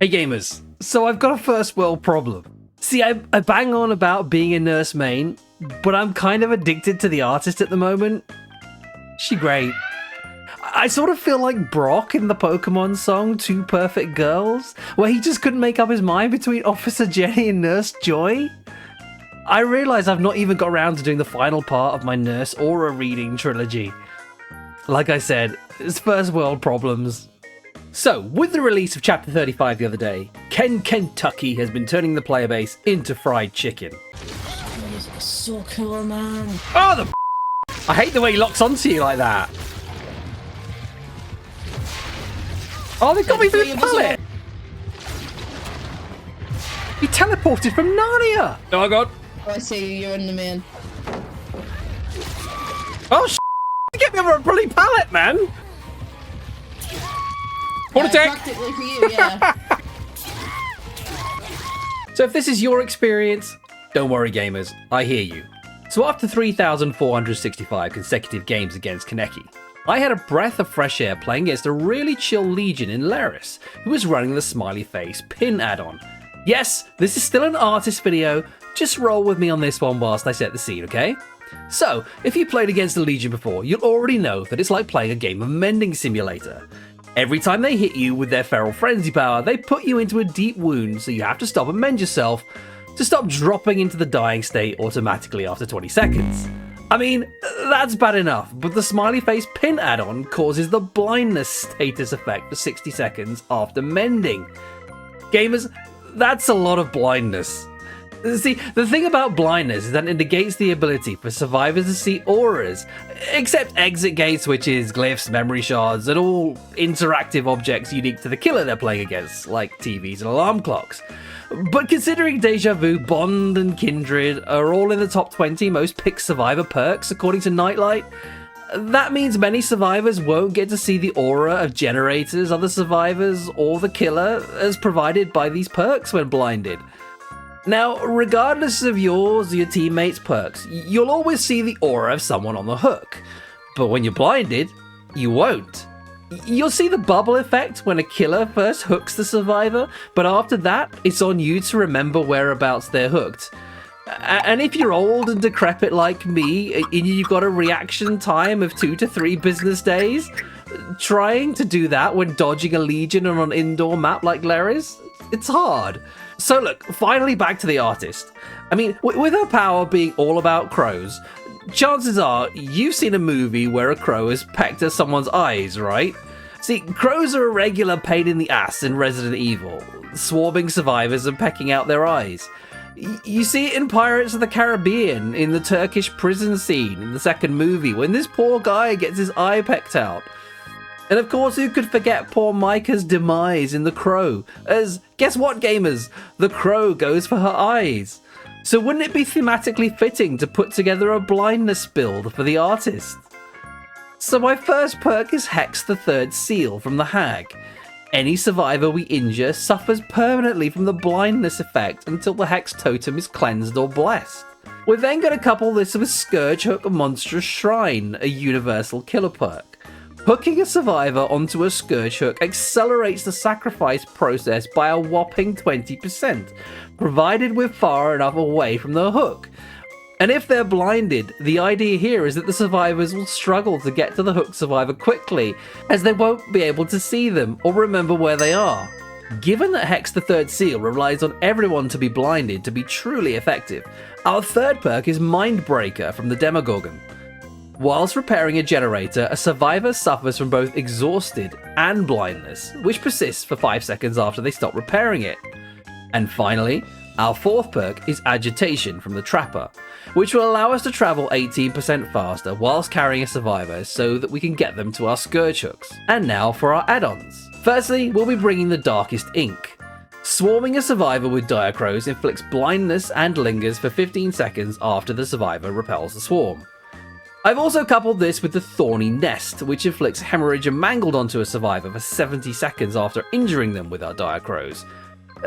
Hey gamers, so I've got a first world problem. See, I bang on about being a nurse main, but I'm kind of addicted to the artist at the moment. She great. I sort of feel like Brock in the Pokemon song Two Perfect Girls, where he just couldn't make up his mind between Officer Jenny and Nurse Joy. I realise I've not even got around to doing the final part of my Nurse Aura reading trilogy. Like I said, it's first world problems. So, with the release of Chapter 35 the other day, Kentucky has been turning the player base into fried chicken. He's so cool, man. Oh, I hate the way he locks onto you like that. Oh, they got me through the pallet! He teleported from Narnia! Oh my god. Oh, I see you, you're in the main. Oh, get me over a bloody pallet, man! What attack! Practically for you, yeah. So if this is your experience, don't worry gamers, I hear you. So after 3,465 consecutive games against Kaneki, I had a breath of fresh air playing against a really chill Legion in Laris, who was running the Smiley Face Pin add-on. Yes, this is still an artist video, just roll with me on this one whilst I set the scene, okay? So, if you played against the Legion before, you'll already know that it's like playing a game of Mending Simulator. Every time they hit you with their Feral Frenzy power, they put you into a deep wound, so you have to stop and mend yourself to stop dropping into the dying state automatically after 20 seconds. I mean, that's bad enough, but the Smiley Face Pin add-on causes the blindness status effect for 60 seconds after mending. Gamers, that's a lot of blindness. See, the thing about blindness is that it negates the ability for survivors to see auras, except exit gate switches, glyphs, memory shards, and all interactive objects unique to the killer they're playing against, like TVs and alarm clocks. But considering Deja Vu, Bond, and Kindred are all in the top 20 most picked survivor perks according to Nightlight, that means many survivors won't get to see the aura of generators, other survivors, or the killer as provided by these perks when blinded. Now, regardless of yours or your teammates' perks, you'll always see the aura of someone on the hook. But when you're blinded, you won't. You'll see the bubble effect when a killer first hooks the survivor, but after that, it's on you to remember whereabouts they're hooked. And if you're old and decrepit like me, and you've got a reaction time of 2 to 3 business days, trying to do that when dodging a Legion on an indoor map like Laris, it's hard. So look, finally back to the artist. I mean, with her power being all about crows, chances are you've seen a movie where a crow has pecked at someone's eyes, right? See, crows are a regular pain in the ass in Resident Evil, swarming survivors and pecking out their eyes. You see it in Pirates of the Caribbean, in the Turkish prison scene in the second movie, when this poor guy gets his eye pecked out. And of course, who could forget poor Micah's demise in The Crow, as, guess what gamers, The Crow goes for her eyes. So wouldn't it be thematically fitting to put together a blindness build for the artist? So my first perk is Hex the Third Seal from the Hag. Any survivor we injure suffers permanently from the blindness effect until the Hex totem is cleansed or blessed. We're then going to couple this with Scourge Hook and Monstrous Shrine, a universal killer perk. Hooking a survivor onto a Scourge Hook accelerates the sacrifice process by a whopping 20%, provided we're far enough away from the hook. And if they're blinded, the idea here is that the survivors will struggle to get to the hooked survivor quickly, as they won't be able to see them or remember where they are. Given that Hex the Third Seal relies on everyone to be blinded to be truly effective, our third perk is Mindbreaker from the Demogorgon. Whilst repairing a generator, a survivor suffers from both exhausted and blindness, which persists for 5 seconds after they stop repairing it. And finally, our fourth perk is Agitation from the Trapper, which will allow us to travel 18% faster whilst carrying a survivor so that we can get them to our Scourge Hooks. And now for our add-ons. Firstly, we'll be bringing the Darkest Ink. Swarming a survivor with Diacrows inflicts blindness and lingers for 15 seconds after the survivor repels the swarm. I've also coupled this with the Thorny Nest, which inflicts hemorrhage and mangled onto a survivor for 70 seconds after injuring them with our Diacrows.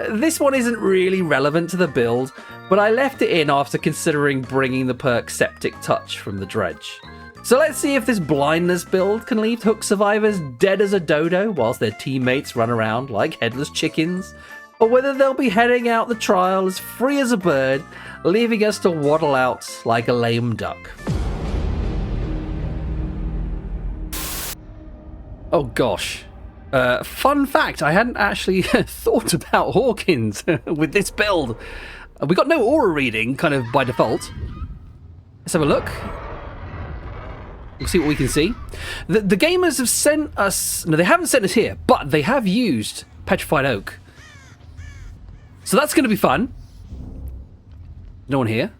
This one isn't really relevant to the build, but I left it in after considering bringing the perk Septic Touch from the Dredge. So let's see if this blindness build can leave Hook survivors dead as a dodo whilst their teammates run around like headless chickens, or whether they'll be heading out the trial as free as a bird, leaving us to waddle out like a lame duck. Oh gosh. Fun fact, I hadn't actually thought about Hawkins with this build. We got no aura reading, kind of by default. Let's have a look. We'll see what we can see. The gamers have sent us... No, they haven't sent us here, but they have used petrified oak. So that's going to be fun. No one here.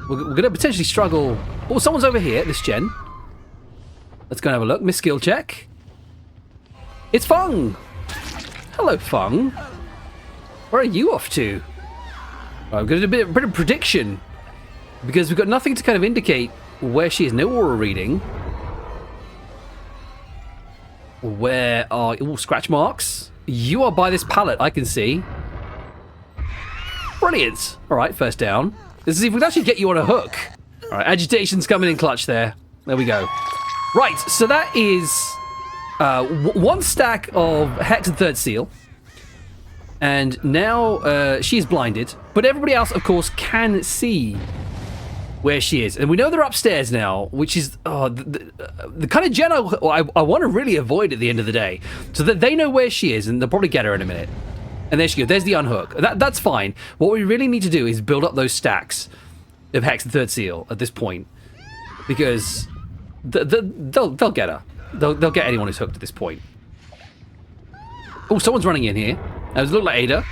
We're going to potentially struggle... Oh, someone's over here, this gen. Let's go and have a look. Miss skill check. It's Fung! Hello, Fung. Where are you off to? Right, I'm going to do a bit of prediction. Because we've got nothing to kind of indicate where she is. No aura reading. Where are... Oh, scratch marks. You are by this pallet, I can see. Brilliant. Alright, first down. Let's see if we can actually get you on a hook. Alright, agitation's coming in clutch there. There we go. Right, so that is... one stack of Hex and Third Seal. And now she's blinded. But everybody else, of course, can see where she is. And we know they're upstairs now, which is the kind of gen I want to really avoid at the end of the day. So that they know where she is, and they'll probably get her in a minute. And there she goes. There's the unhook. That's fine. What we really need to do is build up those stacks of Hex and Third Seal at this point. Because they'll get her. They'll get anyone who's hooked at this point. Oh, someone's running in here. Does it look like Ada?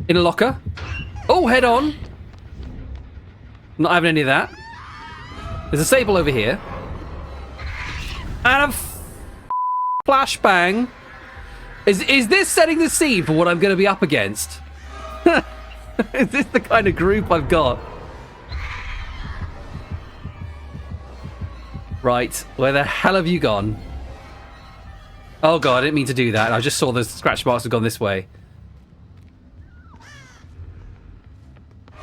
In a locker. Oh, head on. Not having any of that. There's a sable over here. And a flashbang. Is this setting the scene for what I'm going to be up against? Is this the kind of group I've got? Right, where the hell have you gone? Oh god, I didn't mean to do that. I just saw the scratch marks have gone this way.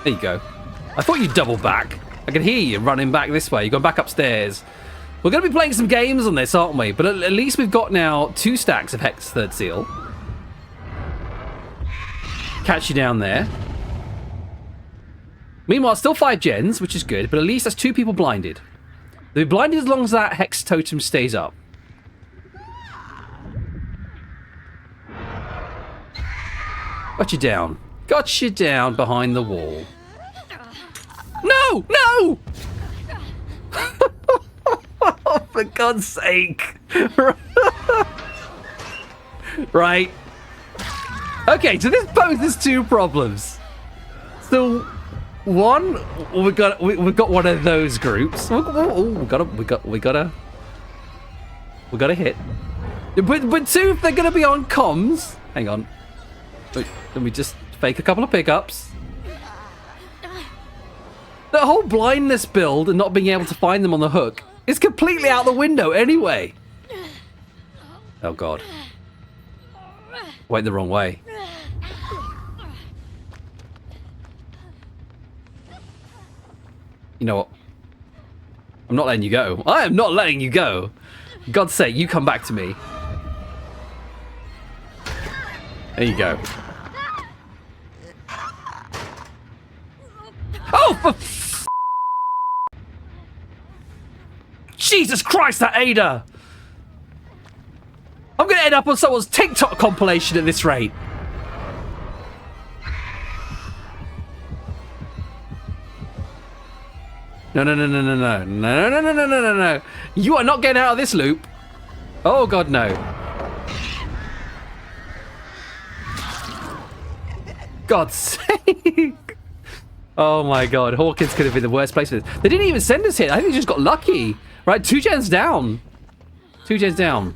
There you go. I thought you'd double back. I can hear you running back this way. You've gone back upstairs. We're going to be playing some games on this, aren't we? But at least we've got now 2 stacks of Hex Third Seal. Catch you down there. Meanwhile, still 5 gens, which is good. But at least that's 2 people blinded. They'll be blinded as long as that Hex totem stays up. Got you down. Got you down behind the wall. No! No! Oh, for God's sake. Right. Okay, so this poses 2 problems. So, one, we've got one of those groups. Oh, we got a hit. But 2, if they're gonna be on comms. Hang on. Let me just fake a couple of pickups. The whole blindness build and not being able to find them on the hook is completely out the window anyway. Oh god. Went the wrong way. You know what? I'm not letting you go. I am not letting you go. For God's sake, you come back to me. There you go. Oh, for Jesus Christ, that Ada! I'm gonna end up on someone's TikTok compilation at this rate. No. You are not getting out of this loop. Oh god, no. God's sake. Oh my god, Hawkins could have been the worst place for this. They didn't even send us here. I think they just got lucky. Right, 2 gens down. 2 gens down.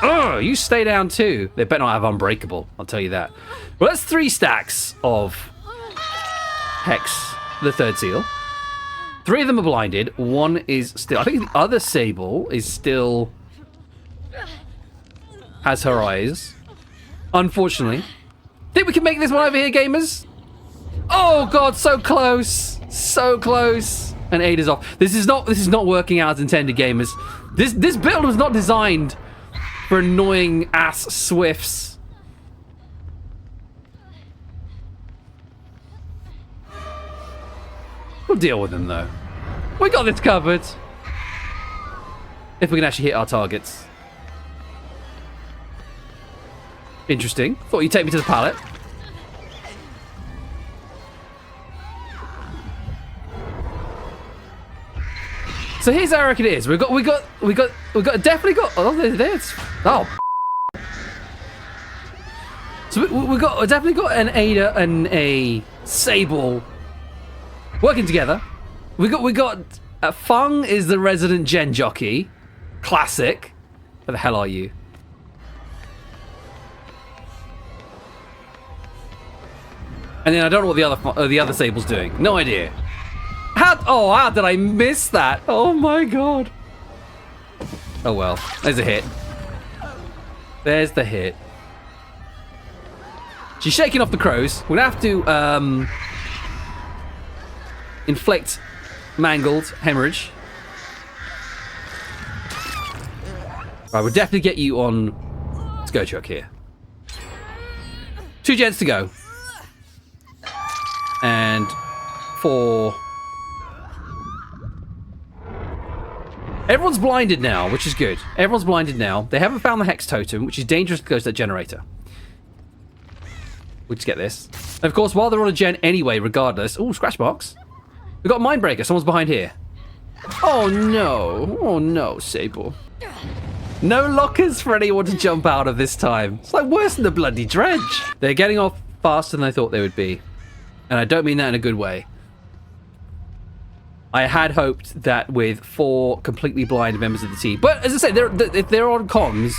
Ugh, you stay down too. They better not have Unbreakable, I'll tell you that. Well, that's 3 stacks of Hex, the Third Seal. 3 of them are blinded. 1 is still... I think the other Sable is still... has her eyes. Unfortunately. Think we can make this one over here, gamers? Oh god, so close. So close. And Ada's off. This is not working out as intended, gamers. This build was not designed for annoying ass swifts. We'll deal with them though. We got this covered. If we can actually hit our targets. Interesting. Thought you'd take me to the pallet. So here's how I reckon it is. We definitely got. Oh, there it's. Oh. So we definitely got an Ada and a Sable working together. We got Fung is the resident gen jockey, classic. Where the hell are you? And then I don't know what the other Sable's doing. No idea. How did I miss that? Oh my god. Oh well. There's a hit. There's the hit. She's shaking off the crows. We're gonna have to inflict mangled hemorrhage. Right, we'll definitely get you on Scourge Hook here. 2 gens to go. And 4. Everyone's blinded now, which is good. Everyone's blinded now. They haven't found the Hex Totem, which is dangerous to go to that generator. We'll just get this. And of course, while they're on a gen anyway, regardless... Ooh, scratch box. We've got Mindbreaker. Someone's behind here. Oh, no. Oh, no, Sable. No lockers for anyone to jump out of this time. It's like worse than the bloody dredge. They're getting off faster than I thought they would be. And I don't mean that in a good way. I had hoped that with 4 completely blind members of the team. But as I said, if they're on comms...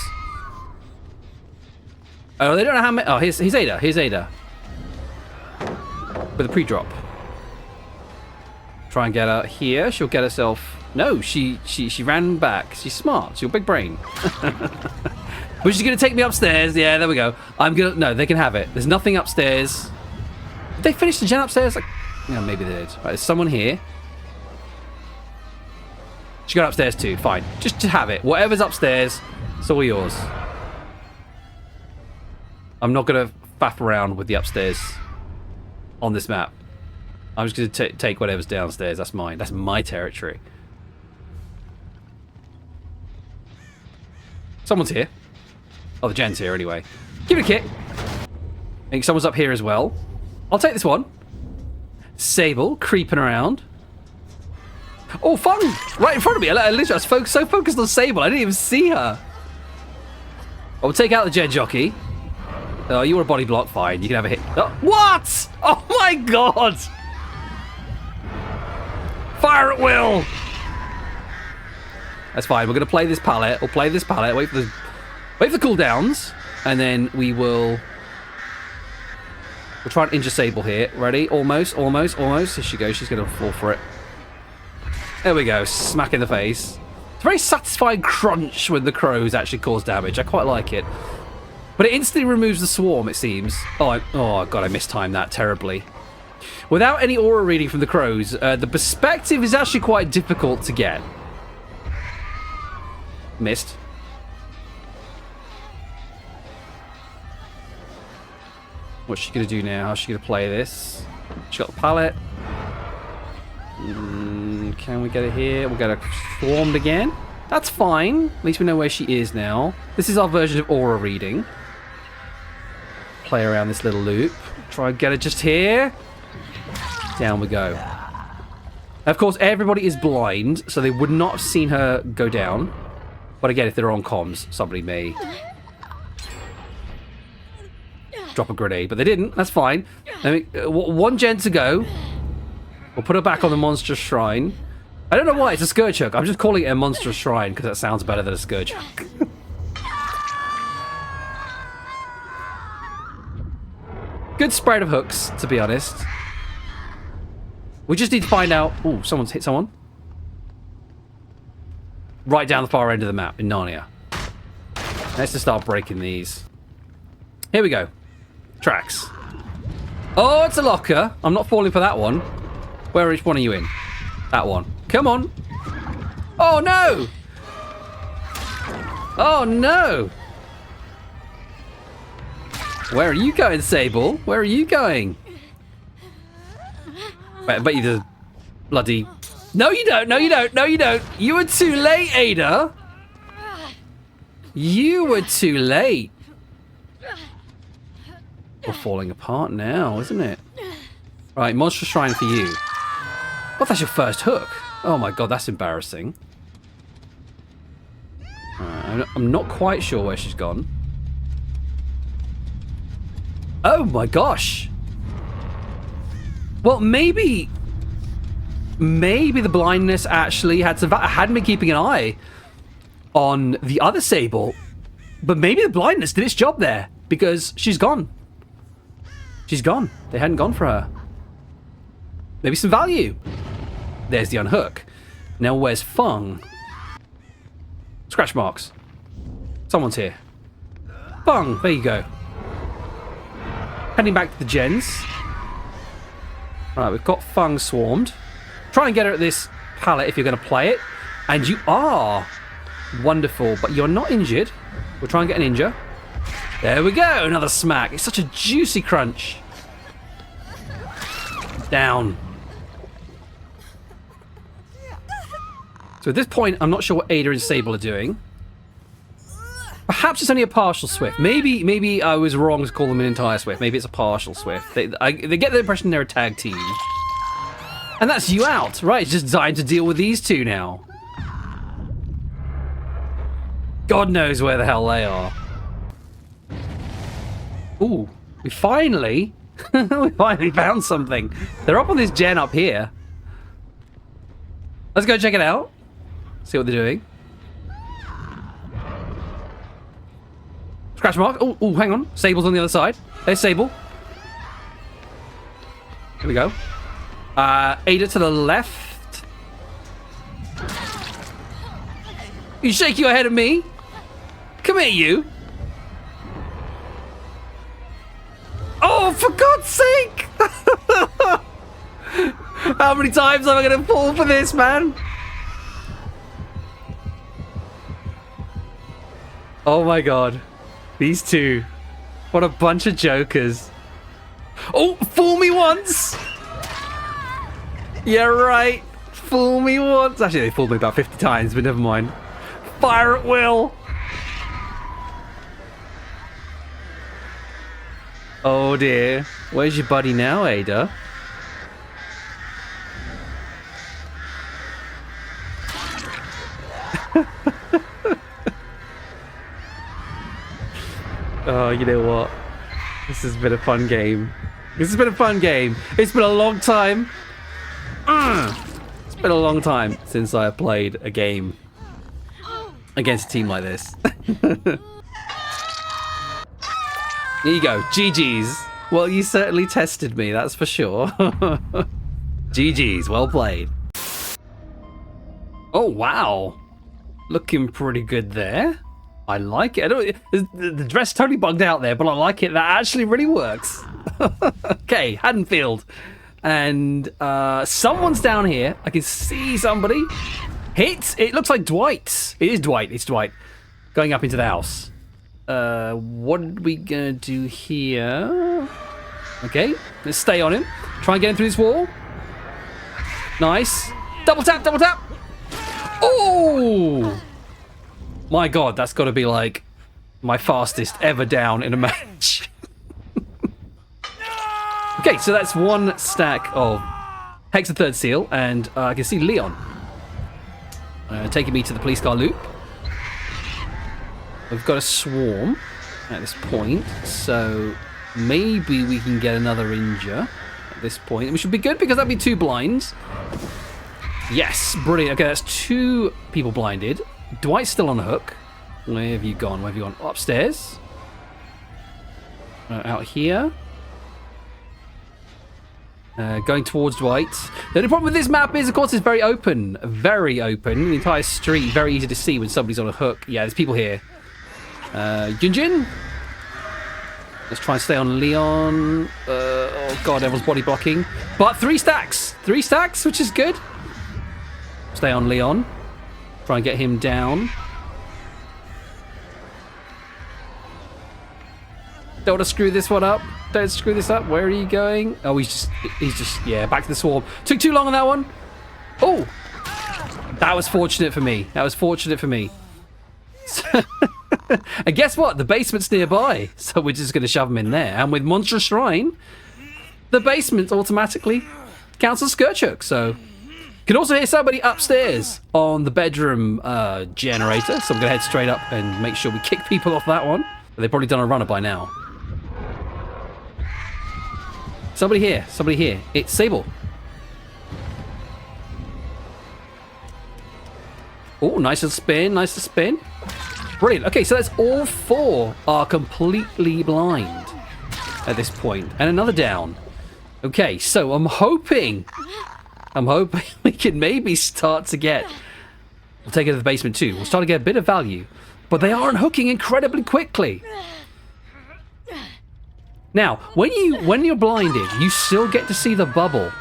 Oh, they don't know how many... Oh, here's Ada. Here's Ada. With a pre-drop. Try and get her here. She'll get herself... No, she ran back. She's smart. She's a big brain. But she's going to take me upstairs. Yeah, there we go. No, they can have it. There's nothing upstairs. Did they finish the gen upstairs? Like, yeah, maybe they did. Right, there's someone here. She got upstairs too. Fine. Just to have it. Whatever's upstairs, it's all yours. I'm not going to faff around with the upstairs on this map. I'm just going to take whatever's downstairs. That's mine. That's my territory. Someone's here. Oh, the gen's here anyway. Give it a kick. I think someone's up here as well. I'll take this one. Sable creeping around. Oh, Fun! Right in front of me. I literally was so focused on Sable, I didn't even see her. I'll take out the gen jockey. Oh, you were a body block. Fine. You can have a hit. Oh, what? Oh my god! Fire at will! That's fine. We're going to play this pallet. We'll play this pallet. Wait for the cooldowns. And then we'll try and injure Sable here. Ready? Almost. Here she goes. She's going to fall for it. There we go. Smack in the face. It's a very satisfying crunch when the crows actually cause damage. I quite like it. But it instantly removes the swarm, it seems. Oh god, I mistimed that terribly. Without any aura reading from the crows, the perspective is actually quite difficult to get. Missed. What's she going to do now? How's she going to play this? She got the pallet. Can we get it here? We'll get her swarmed again. That's fine. At least we know where she is now. This is our version of aura reading. Play around this little loop. Try and get it just here. Down we go. Of course, everybody is blind, so they would not have seen her go down. But again, if they're on comms, somebody may drop a grenade. But they didn't. That's fine. I mean, 1 gen to go. We'll put her back on the Monstrous Shrine. I don't know why. It's a Scourge Hook. I'm just calling it a Monstrous Shrine because that sounds better than a Scourge Hook. Good spread of hooks, to be honest. We just need to find out... Ooh, someone's hit someone. Right down the far end of the map in Narnia. Let's just start breaking these. Here we go. Tracks. Oh, it's a locker. I'm not falling for that one. Which one are you in? That one. Come on. Oh, no. Oh, no. Where are you going, Sable? Where are you going? Wait, I bet you the bloody... No, you don't. No, you don't. No, you don't. You were too late, Ada. You were too late. We're falling apart now, isn't it? Right, Monstrous Shrine for you. Oh, that's your first hook. Oh my god, that's embarrassing. I'm not quite sure where she's gone. Oh my gosh. Well, maybe the blindness actually had been keeping an eye on the other Sable, but maybe the blindness did its job there because she's gone. She's gone. They hadn't gone for her. Maybe some value. There's the unhook. Now where's Fung? Scratch marks. Someone's here. Fung, there you go. Heading back to the gens. Right, we've got Fung swarmed. Try and get her at this pallet if you're going to play it. And you are. Wonderful, but you're not injured. We'll try and get an injure. There we go, another smack. It's such a juicy crunch. Down. So at this point, I'm not sure what Ada and Sable are doing. Perhaps it's only a partial Swift. Maybe I was wrong to call them an entire Swift. Maybe it's a partial Swift. They get the impression they're a tag team. And that's you out. Right, it's just designed to deal with these two now. God knows where the hell they are. Ooh, we finally found something. They're up on this gen up here. Let's go check it out. See what they're doing. Scratch mark. Oh, hang on. Sable's on the other side. There's Sable. Here we go. Ada to the left. You shake your head at me. Come here, you. Oh, for God's sake! How many times am I going to fall for this, man? Oh my god. These two. What a bunch of jokers. Oh, fool me once! Yeah, right. Fool me once. Actually, they fooled me about 50 times, but never mind. Fire at will. Oh dear. Where's your buddy now, Ada? Oh, you know what? This has been a fun game. This has been a fun game. It's been a long time. It's been a long time since I played a game against a team like this. Here you go. GG's. Well, you certainly tested me, that's for sure. GG's. Well played. Oh, wow. Looking pretty good there. I like it. The dress totally bugged out there, but I like it. That actually really works. Okay, Haddonfield. And someone's down here. I can see somebody. Hit. It looks like Dwight. It is Dwight. It's Dwight. Going up into the house. What are we gonna do here? Okay, let's stay on him. Try and get him through this wall. Nice. Double tap, double tap. Oh! My god, that's got to be like my fastest ever down in a match. Okay, so that's one stack of Hex the Third Seal, and I can see Leon taking me to the police car loop. We've got a swarm at this point, so maybe we can get another injure at this point. We should be good because that'd be 2 blinds. Yes, brilliant. Okay, that's 2 people blinded. Dwight's still on the hook. Where have you gone? Where have you gone? Upstairs. Out here. Going towards Dwight. The only problem with this map is, of course, it's very open. Very open. The entire street, very easy to see when somebody's on a hook. Yeah, there's people here. Junjin. Let's try and stay on Leon. Oh god, everyone's body blocking. But 3 stacks. 3 stacks, which is good. Stay on Leon. Try and get him down. Don't want to screw this one up. Don't screw this up. Where are you going? Oh, he's just, yeah, back to the swarm. Took too long on that one. Oh, that was fortunate for me. That was fortunate for me. And guess what? The basement's nearby. So we're just going to shove him in there. And with Monstrous Shrine, the basement automatically counts as Scourge Hook. So you can also hear somebody upstairs on the bedroom generator. So I'm going to head straight up and make sure we kick people off that one. But they've probably done a runner by now. Somebody here. Somebody here. It's Sable. Oh, nice little spin. Nice little spin. Brilliant. Okay, so that's all 4 are completely blind at this point. And another down. Okay, so I'm hoping we can maybe start to get... We'll take it to the basement too. We'll start to get a bit of value. But they are unhooking incredibly quickly. Now, when you're blinded, you still get to see the bubble.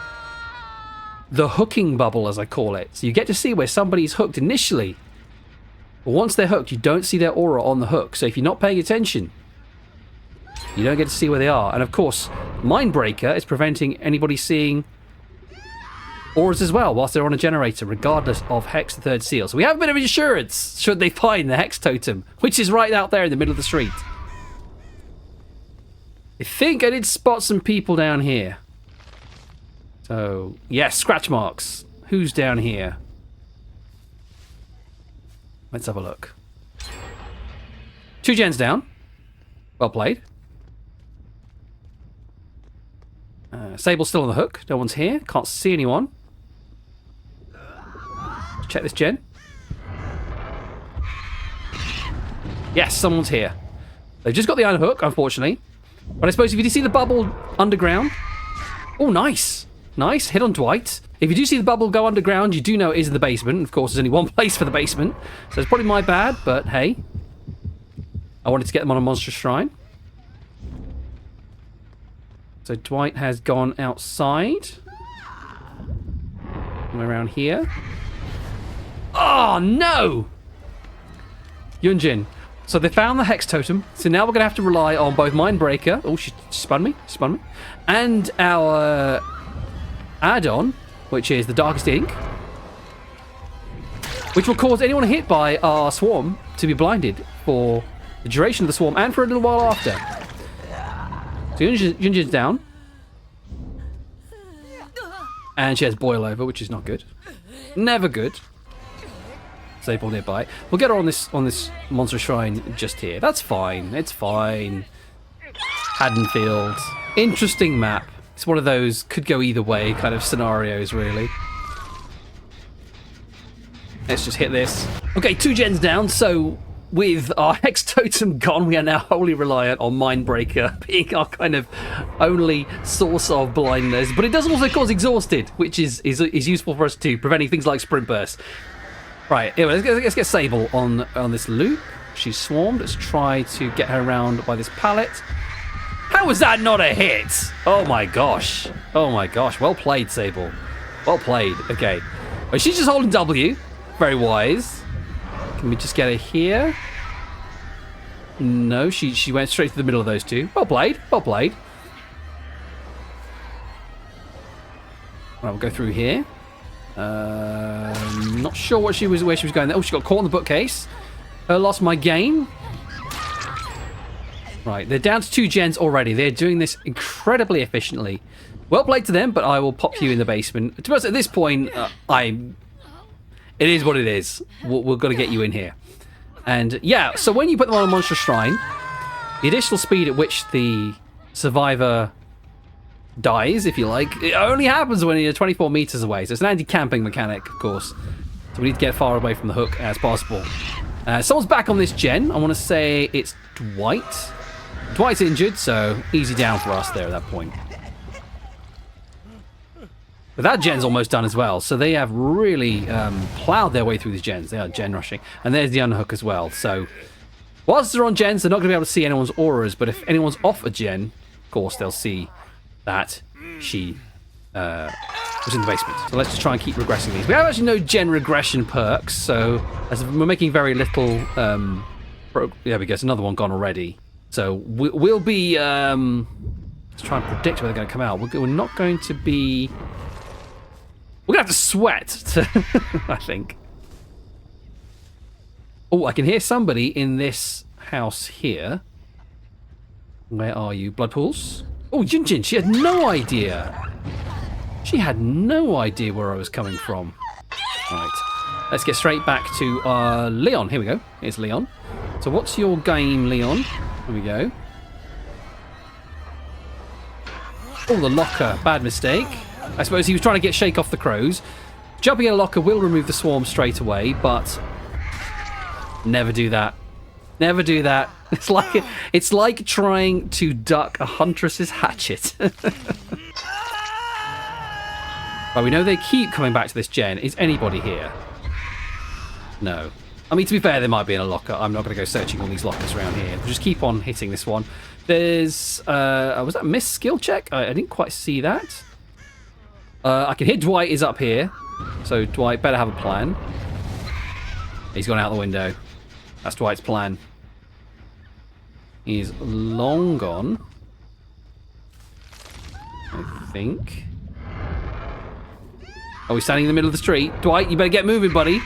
The hooking bubble, as I call it. So you get to see where somebody's hooked initially. But once they're hooked, you don't see their aura on the hook. So if you're not paying attention, you don't get to see where they are. And of course, Mindbreaker is preventing anybody seeing auras as well whilst they're on a generator, regardless of Hex the Third Seal. So we have a bit of insurance should they find the Hex Totem, which is right out there in the middle of the street. I think I did spot some people down here. So, yes, scratch marks. Who's down here? Let's have a look. 2 gens down. Well played. Sable's still on the hook. No one's here. Can't see anyone. Let's check this gen. Yes, someone's here. They've just got the iron hook, unfortunately. But I suppose if you do see the bubble underground... Oh, nice. Nice. Hit on Dwight. If you do see the bubble go underground, you do know it is in the basement. Of course, there's only one place for the basement. So it's probably my bad, but hey. I wanted to get them on a Monstrous Shrine. So Dwight has gone outside. And around here. Oh, no! Yunjin. So they found the Hex Totem. So now we're going to have to rely on both Mindbreaker. Oh, she spun me. Spun me. And our add-on, which is the Darkest Ink. Which will cause anyone hit by our swarm to be blinded for the duration of the swarm and for a little while after. So Yunjin's down. And she has Boil Over, which is not good. Never good. Sable nearby. We'll get her on this Monstrous Shrine just here. That's fine. It's fine. Haddonfield. Interesting map. It's one of those could go either way kind of scenarios, really. Let's just hit this. Okay, 2 gens down. So with our Hex Totem gone, we are now wholly reliant on Mindbreaker being our kind of only source of blindness. But it does also cause Exhausted, which is useful for us too, preventing things like Sprint Burst. Right, anyway, let's get Sable on this loop. She's swarmed. Let's try to get her around by this pallet. How was that not a hit? Oh my gosh. Oh my gosh. Well played, Sable. Well played. Okay. Well, she's just holding W. Very wise. Can we just get her here? No, she went straight to the middle of those two. Well played. Well played. Right, we'll go through here. Not sure where she was going there. Oh, she got caught in the bookcase. Lost my gain. Right, they're down to 2 gens already. They're doing this incredibly efficiently. Well played to them, but I will pop you in the basement. To be honest, at this point, it is what it is. We've got to get you in here. And yeah, so when you put them on a Monstrous Shrine, the additional speed at which the survivor dies, if you like, it only happens when you're 24 meters away. So it's an anti-camping mechanic, of course. So we need to get far away from the hook as possible. Someone's back on this gen. I want to say it's Dwight. Dwight's injured, so easy down for us there at that point. But that gen's almost done as well, so they have really plowed their way through these gens. They are gen rushing. And there's the unhook as well. So whilst they're on gens, they're not going to be able to see anyone's auras, but if anyone's off a gen, of course, they'll see that she was in the basement. So let's just try and keep regressing these. We have actually no gen regression perks, so as we're making very little. There we go. It's another one gone already. So we'll be. Let's try and predict where they're going to come out. We're not going to be. We're going to have to sweat, I think. Oh, I can hear somebody in this house here. Where are you? Blood pools? Oh, Jinjin, she had no idea. She had no idea where I was coming from. Right. Let's get straight back to Leon. Here we go. Here's Leon. So what's your game, Leon? Here we go. Oh, the locker. Bad mistake. I suppose he was trying to get Shake off the crows. Jumping in a locker will remove the swarm straight away, but never do that. Never do that. It's like trying to duck a huntress's hatchet. But we know they keep coming back to this gen. Is anybody here? No. I mean, to be fair, they might be in a locker. I'm not going to go searching all these lockers around here. We'll just keep on hitting this one. There's... was that a missed skill check? I didn't quite see that. I can hear Dwight is up here. So Dwight better have a plan. He's gone out the window. That's Dwight's plan. He's long gone. I think. Oh, he's standing in the middle of the street. Dwight, you better get moving, buddy.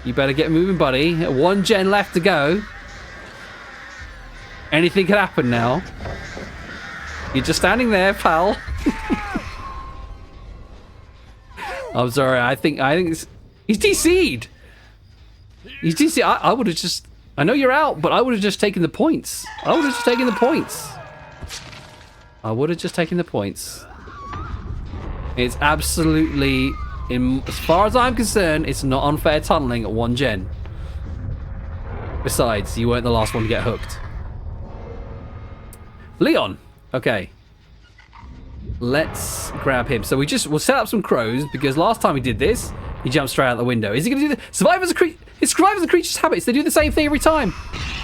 You better get moving, buddy. One gen left to go. Anything could happen now. You're just standing there, pal. I'm sorry. I think he's DC'd. He's DC'd. I would have just. I know you're out, but I would have just taken the points. I would have just taken the points. I would have just taken the points. It's absolutely, as far as I'm concerned, it's not unfair tunneling at one gen. Besides, you weren't the last one to get hooked. Leon. Okay. Let's grab him. So we'll set up some crows, because last time we did this, he jumped straight out the window. Is he going to do the... Survivors are creatures' habits. They do the same thing every time.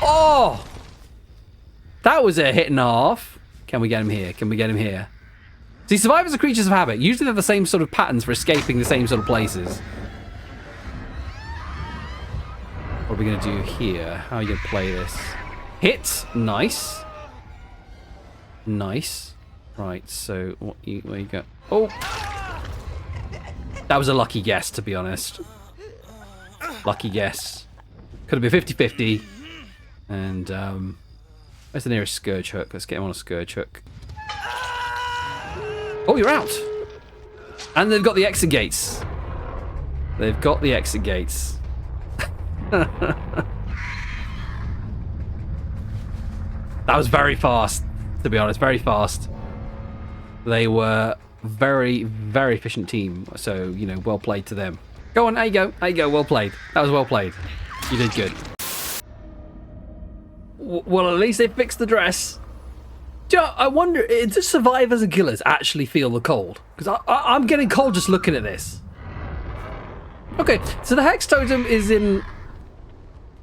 Oh! That was a hit and a half. Can we get him here? Can we get him here? See, survivors are creatures of habit. Usually they have the same sort of patterns for escaping the same sort of places. What are we going to do here? How are you going to play this? Hit. Nice. Nice. Right, so where you go? Oh! That was a lucky guess, to be honest. Lucky guess. Could have been 50-50. And, where's the nearest Scourge Hook? Let's get him on a Scourge Hook. Oh, you're out! And they've got the exit gates. They've got the exit gates. That was very fast, to be honest. Very fast. They were very, very efficient team. So, you know, well played to them. Go on, there you go. There you go. Well played. That was well played. You did good. Well, at least they fixed the dress. Do you know, I wonder, do survivors and killers actually feel the cold? Because I'm getting cold just looking at this. Okay, so the Hex Totem is in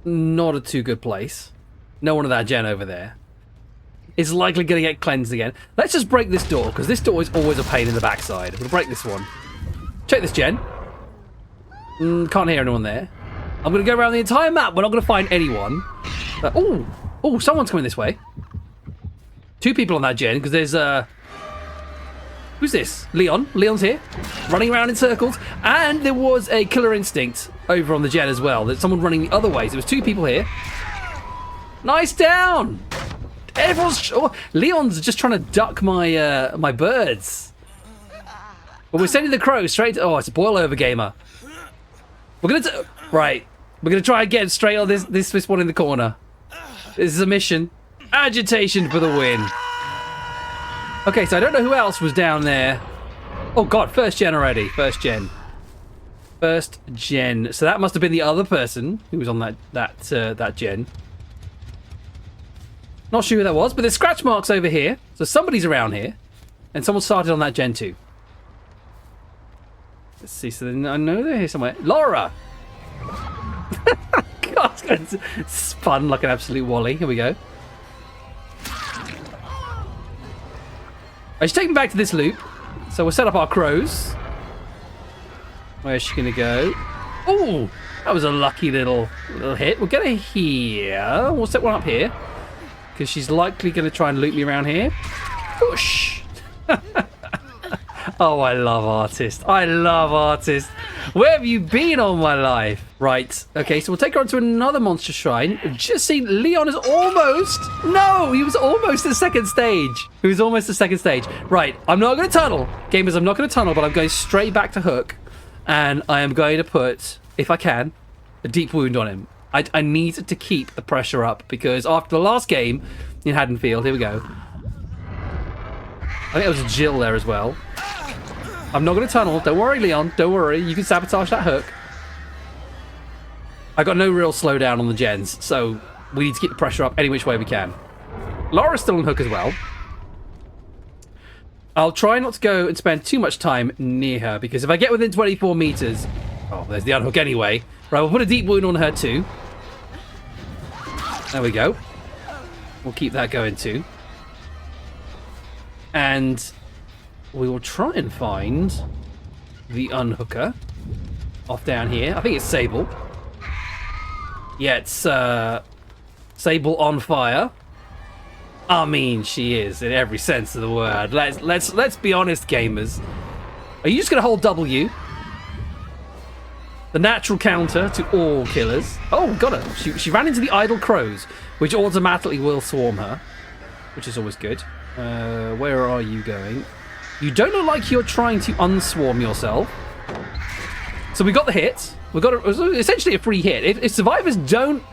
not a too good place. No one of that gen over there is likely going to get cleansed again. Let's just break this door, because this door is always a pain in the backside. We'll break this one. Check this gen. Can't hear anyone there. I'm going to go around the entire map. We're not going to find anyone. Oh, someone's coming this way. 2 people on that gen, because there's who's this? Leon. Leon's here, running around in circles. And there was a killer instinct over on the gen as well. There's someone running the other way. So there was 2 people here. Nice down. Everyone's... Oh, Leon's just trying to duck my my birds. But we're sending the crow straight to... Oh, it's a boil over gamer. We're gonna... Right. We're gonna try again straight on this one in the corner. This is a mission. Agitation for the win. Okay, so I don't know who else was down there. Oh god, first gen already. First gen. First gen. So that must have been the other person who was on that gen. Not sure who that was, but there's scratch marks over here. So somebody's around here. And someone started on that gen too. Let's see, so I know they're here somewhere. Laura! God, it's spun like an absolute wally. Here we go. I should take me back to this loop. So we'll set up our crows. Where's she gonna go? Oh, that was a lucky little hit. We'll get her here. We'll set one up here. Because she's likely going to try and loop me around here. Push! Oh, I love Artist. I love Artist. Where have you been all my life? Right. Okay, so we'll take her on to another Monstrous Shrine. We've just seen Leon is almost... No, he was almost at second stage. He was almost at second stage. Right, I'm not going to tunnel. Gamers, I'm not going to tunnel, but I'm going straight back to Hook. And I am going to put, if I can, a deep wound on him. I need to keep the pressure up because after the last game in Haddonfield, here we go. I think there was a Jill there as well. I'm not going to tunnel. Don't worry, Leon. Don't worry. You can sabotage that Hook. I got no real slowdown on the gens, so we need to keep the pressure up any which way we can. Laura's still on Hook as well. I'll try not to go and spend too much time near her because if I get within 24 meters... Oh, there's the unhook anyway. Right, we'll put a deep wound on her too. There we go. We'll keep that going too. And we will try and find the unhooker off down here. I think it's Sable. Yeah, it's Sable on fire. I mean, she is in every sense of the word. Let's be honest, gamers. Are you just gonna hold W? The natural counter to all killers. Oh, got her. She ran into the idle crows, which automatically will swarm her, which is always good. Where are you going? You don't look like you're trying to unswarm yourself. So we got the hit. We got essentially a free hit. If survivors don't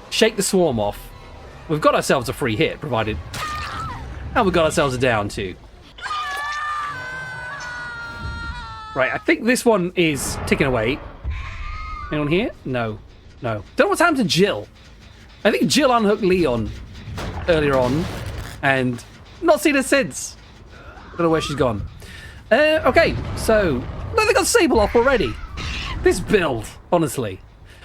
shake the swarm off, we've got ourselves a free hit, provided... And we've got ourselves a down too. Right, I think this one is ticking away. Anyone here? No. No. Don't know what's happened to Jill. I think Jill unhooked Leon earlier on. And not seen her since. Don't know where she's gone. Okay, so... No, they got Sable off already. This build, honestly.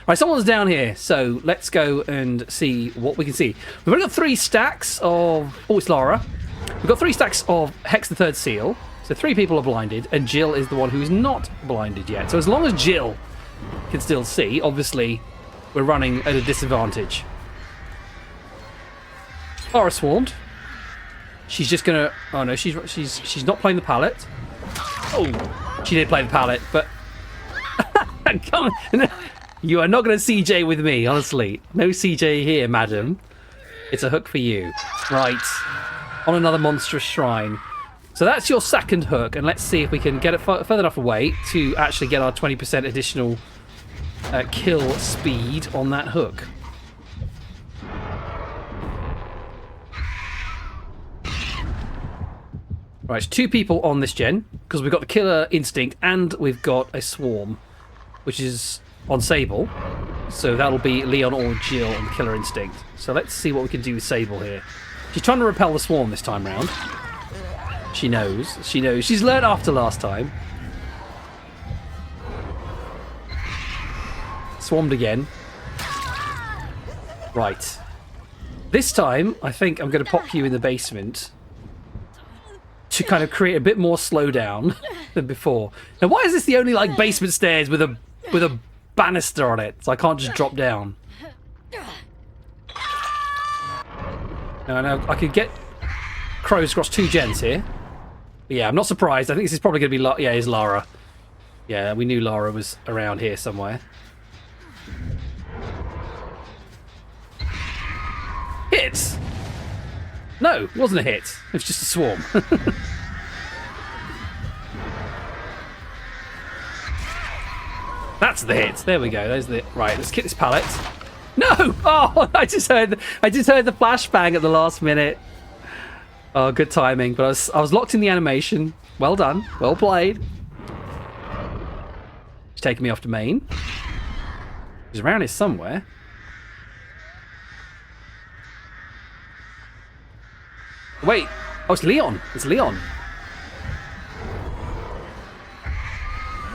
Right, someone's down here, so let's go and see what we can see. We've only got 3 stacks of... Oh, it's Lara. We've got 3 stacks of Hex the Third Seal. So 3 people are blinded, and Jill is the one who is not blinded yet. So as long as Jill can still see, obviously, we're running at a disadvantage. Lara swarmed. She's just gonna... Oh no, she's not playing the pallet. Oh, she did play the pallet, but... Come on. You are not going to CJ with me, honestly. No CJ here, madam. It's a hook for you. Right. On another Monstrous Shrine. So that's your second hook, and let's see if we can get it further enough away to actually get our 20% additional kill speed on that hook. Right, it's 2 people on this gen, because we've got the killer instinct and we've got a swarm, which is on Sable. So that'll be Leon or Jill on the killer instinct. So let's see what we can do with Sable here. She's trying to repel the swarm this time round. She knows. She knows. She's learned after last time. Swarmed again. Right. This time, I think I'm going to pop you in the basement to kind of create a bit more slowdown than before. Now, why is this the only like basement stairs with a banister on it, so I can't just drop down? Now I could get crows across 2 gens here. But yeah, I'm not surprised. I think this is probably going to be... Yeah, it's Lara. Yeah, we knew Lara was around here somewhere. Hit! No, it wasn't a hit. It was just a swarm. That's the hit. There we go. There's the... Right, let's kick this pallet. No! Oh, I just heard the flashbang at the last minute. Oh, good timing. But I was locked in the animation. Well done. Well played. She's taking me off to main. She's around here somewhere. Wait. Oh, it's Leon. It's Leon.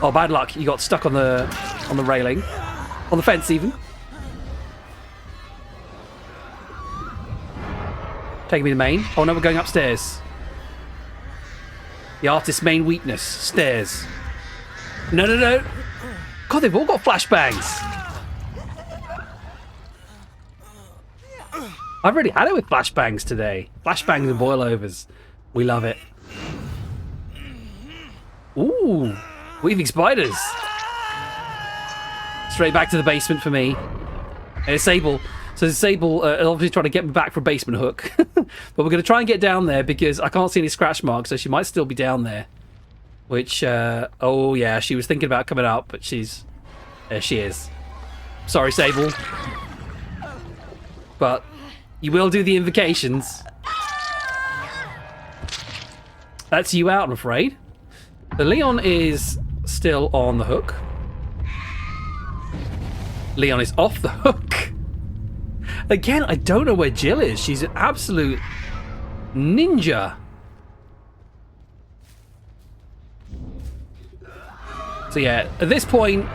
Oh, bad luck. You got stuck on the railing. On the fence, even. Taking me to main. Oh, no, we're going upstairs. The artist's main weakness, stairs. No, no, no. God, they've all got flashbangs. I've already had it with flashbangs today. Flashbangs and boilovers. We love it. Ooh, weaving spiders. Straight back to the basement for me. And it's Sable. So Sable obviously trying to get me back for a basement hook. But we're going to try and get down there because I can't see any scratch marks, so she might still be down there. Which, oh yeah, she was thinking about coming up, but there she is. Sorry, Sable. But you will do the invocations. That's you out, I'm afraid. The Leon is still on the hook. Leon is off the hook. Again, I don't know where Jill is. She's an absolute ninja. So yeah, at this point,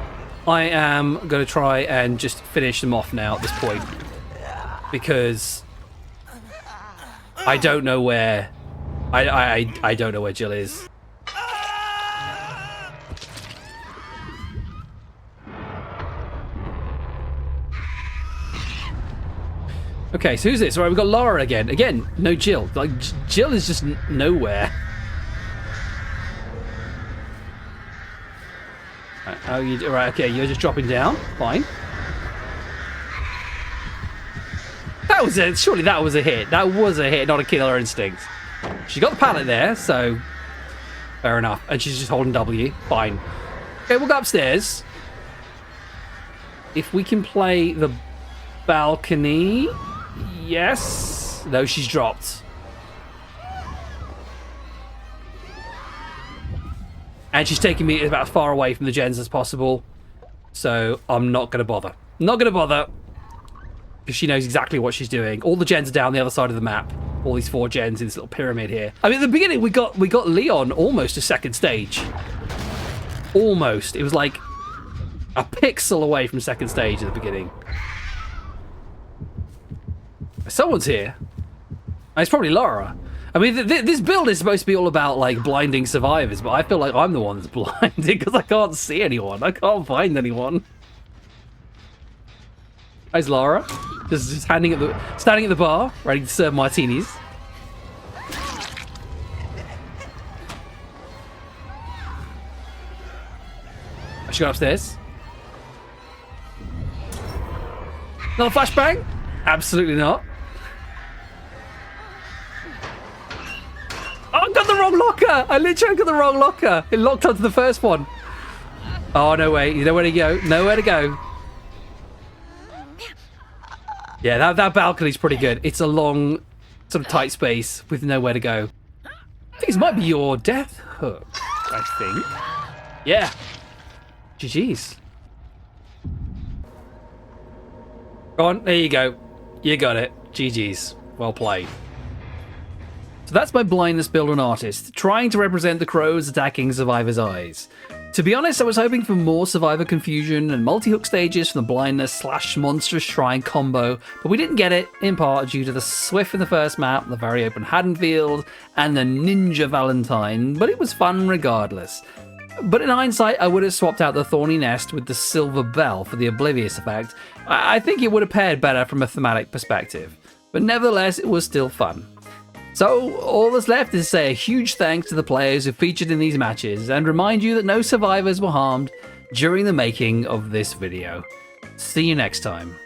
I am going to try and just finish them off now at this point. Because I don't know where... I don't know where Jill is. Okay, so who's this? All right, we've got Laura again. Again, no Jill. Like, Jill is just nowhere. Oh, you all right? Okay, you're just dropping down. Fine. That was it. Surely that was a hit. That was a hit, not a killer instinct. She got the pallet there, so fair enough. And she's just holding W. Fine. Okay, we'll go upstairs. If we can play the balcony. Yes. No, she's dropped. And she's taking me about as far away from the gens as possible. So I'm not going to bother. Not going to bother. Because she knows exactly what she's doing. All the gens are down the other side of the map. All these 4 gens in this little pyramid here. I mean, at the beginning, we got Leon almost to second stage. Almost. It was like a pixel away from second stage at the beginning. Someone's here. It's probably Laura. I mean, this build is supposed to be all about, like, blinding survivors, but I feel like I'm the one that's blinded because I can't see anyone. I can't find anyone. There's Laura. Just standing at the bar, ready to serve martinis. She got upstairs. Not a flashbang? Absolutely not. Oh, I got the wrong locker! I literally got the wrong locker. It locked onto the first one. Oh, no way. You know where to go. Nowhere to go. Yeah, that balcony's pretty good. It's a long, sort of tight space with nowhere to go. I think this might be your death hook, I think. Yeah. GG's. Go on, there you go. You got it. GG's. Well played. So that's my blindness build on Artist, trying to represent the crows attacking survivors' eyes. To be honest, I was hoping for more survivor confusion and multi-hook stages from the blindness / Monstrous Shrine combo, but we didn't get it, in part due to the Swift in the first map, the very open Haddonfield, and the Ninja Valentine, but it was fun regardless. But in hindsight, I would have swapped out the Thorny Nest with the Silver Bell for the Oblivious effect. I think it would have paired better from a thematic perspective, but nevertheless, it was still fun. So, all that's left is to say a huge thanks to the players who featured in these matches, and remind you that no survivors were harmed during the making of this video. See you next time.